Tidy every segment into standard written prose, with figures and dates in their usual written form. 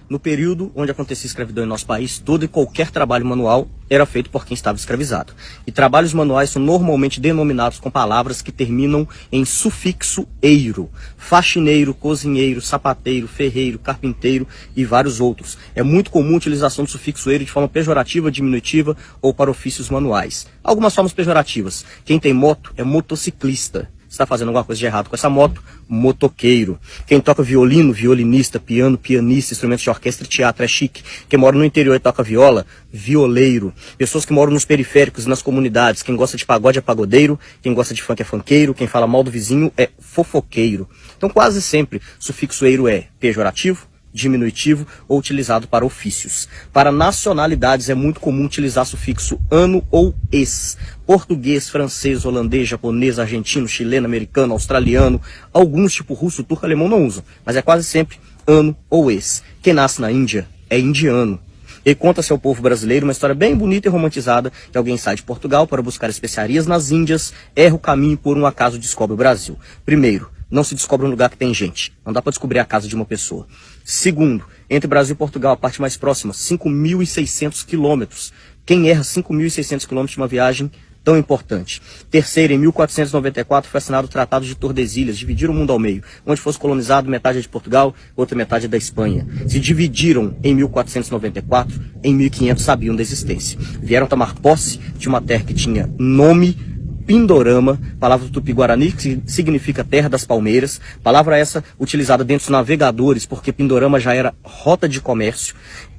No período onde acontecia escravidão em nosso país, todo e qualquer trabalho manual era feito por quem estava escravizado. E trabalhos manuais são normalmente denominados com palavras que terminam em sufixo eiro. Faxineiro, cozinheiro, sapateiro, ferreiro, carpinteiro e vários outros. É muito comum a utilização do sufixo eiro de forma pejorativa, diminutiva ou para ofícios manuais. Algumas formas pejorativas. Quem tem moto é motociclista. Está fazendo alguma coisa de errado com essa moto, motoqueiro. Quem toca violino, violinista, piano, pianista, instrumentos de orquestra e teatro é chique. Quem mora no interior e toca viola, violeiro. Pessoas que moram nos periféricos e nas comunidades, quem gosta de pagode é pagodeiro, quem gosta de funk é funkeiro, quem fala mal do vizinho é fofoqueiro. Então quase sempre sufixo eiro é pejorativo, diminutivo ou utilizado para ofícios. Para nacionalidades é muito comum utilizar sufixo ano ou ex. Português, francês, holandês, japonês, argentino, chileno, americano, australiano, alguns tipo russo, turco, alemão não usam, mas é quase sempre ano ou ex. Quem nasce na Índia é indiano. E conta-se ao povo brasileiro uma história bem bonita e romantizada, que alguém sai de Portugal para buscar especiarias nas Índias, erra o caminho e por um acaso descobre o Brasil. Primeiro, não se descobre um lugar que tem gente. Não dá para descobrir a casa de uma pessoa. Segundo, entre Brasil e Portugal, a parte mais próxima, 5.600 quilômetros. Quem erra 5.600 quilômetros de uma viagem tão importante? Terceiro, em 1494 foi assinado o Tratado de Tordesilhas, dividiram o mundo ao meio. Onde fosse colonizado, metade é de Portugal, outra metade é da Espanha. Se dividiram em 1494, em 1500 sabiam da existência. Vieram tomar posse de uma terra que tinha nome Pindorama, palavra do Tupi-Guarani, que significa terra das palmeiras, palavra essa utilizada dentro dos navegadores, porque Pindorama já era rota de comércio,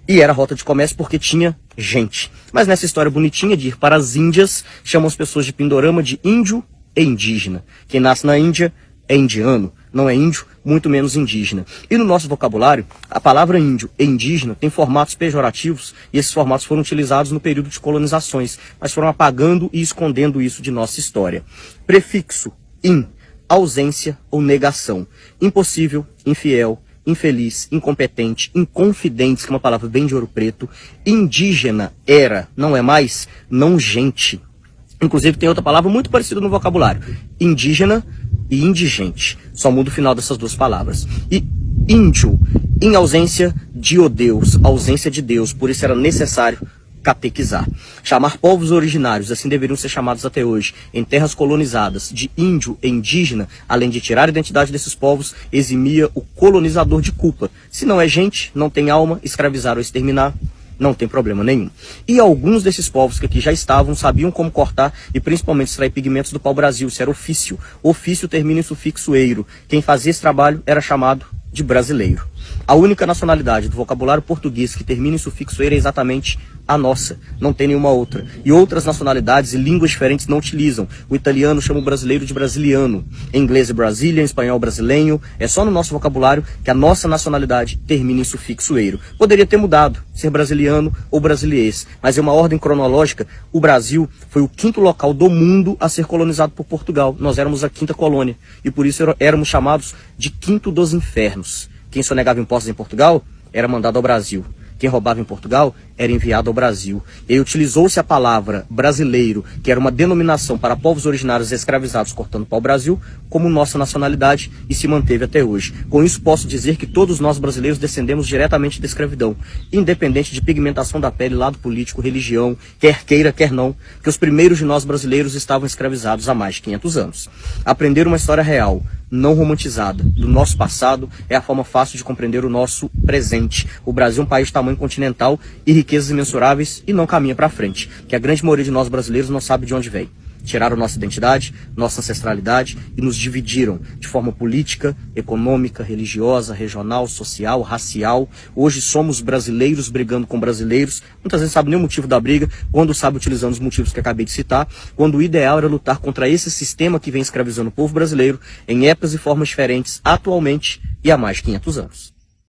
e era rota de comércio porque tinha gente. Mas nessa história bonitinha de ir para as Índias, chamam as pessoas de Pindorama de índio e indígena. Quem nasce na Índia é indiano, não é índio, muito menos indígena. E no nosso vocabulário, a palavra índio e indígena tem formatos pejorativos, e esses formatos foram utilizados no período de colonizações, mas foram apagando e escondendo isso de nossa história. Prefixo in, ausência ou negação. Impossível, infiel, infeliz, incompetente, inconfidentes, que é uma palavra bem de Ouro Preto. Indígena, era, não é mais, não gente. Inclusive tem outra palavra muito parecida no vocabulário. Indígena e indigente. Só muda o final dessas duas palavras. E índio, em ausência de o Deus, ausência de Deus, por isso era necessário catequizar. Chamar povos originários, assim deveriam ser chamados até hoje, em terras colonizadas, de índio e indígena, além de tirar a identidade desses povos, eximia o colonizador de culpa. Se não é gente, não tem alma, escravizar ou exterminar, não tem problema nenhum. E alguns desses povos que aqui já estavam sabiam como cortar e principalmente extrair pigmentos do pau-brasil. Isso era ofício. Ofício termina em sufixo eiro. Quem fazia esse trabalho era chamado de brasileiro. A única nacionalidade do vocabulário português que termina em sufixo eiro é exatamente a nossa, não tem nenhuma outra. E outras nacionalidades e línguas diferentes não utilizam. O italiano chama o brasileiro de brasiliano, em inglês é Brazilian, em espanhol brasileiro. É só no nosso vocabulário que a nossa nacionalidade termina em sufixo eiro. Poderia ter mudado, ser brasiliano ou brasiliense, mas em uma ordem cronológica, o Brasil foi o quinto local do mundo a ser colonizado por Portugal. Nós éramos a quinta colônia e por isso éramos chamados de quinto dos infernos. Quem sonegava impostos em Portugal era mandado ao Brasil. Quem roubava em Portugal era enviado ao Brasil. E utilizou-se a palavra brasileiro, que era uma denominação para povos originários escravizados cortando pau-brasil, como nossa nacionalidade e se manteve até hoje. Com isso posso dizer que todos nós brasileiros descendemos diretamente da escravidão, independente de pigmentação da pele, lado político, religião, quer queira, quer não, que os primeiros de nós brasileiros estavam escravizados há mais de 500 anos. Aprender uma história real, não romantizada, do nosso passado é a forma fácil de compreender o nosso presente. O Brasil é um país de tamanho continental e riquezas imensuráveis e não caminha para frente, que a grande maioria de nós brasileiros não sabe de onde vem. Tiraram nossa identidade, nossa ancestralidade e nos dividiram de forma política, econômica, religiosa, regional, social, racial. Hoje somos brasileiros brigando com brasileiros, muitas vezes sabe nem o motivo da briga, quando sabe utilizando os motivos que acabei de citar, quando o ideal era lutar contra esse sistema que vem escravizando o povo brasileiro em épocas e formas diferentes atualmente e há mais de 500 anos.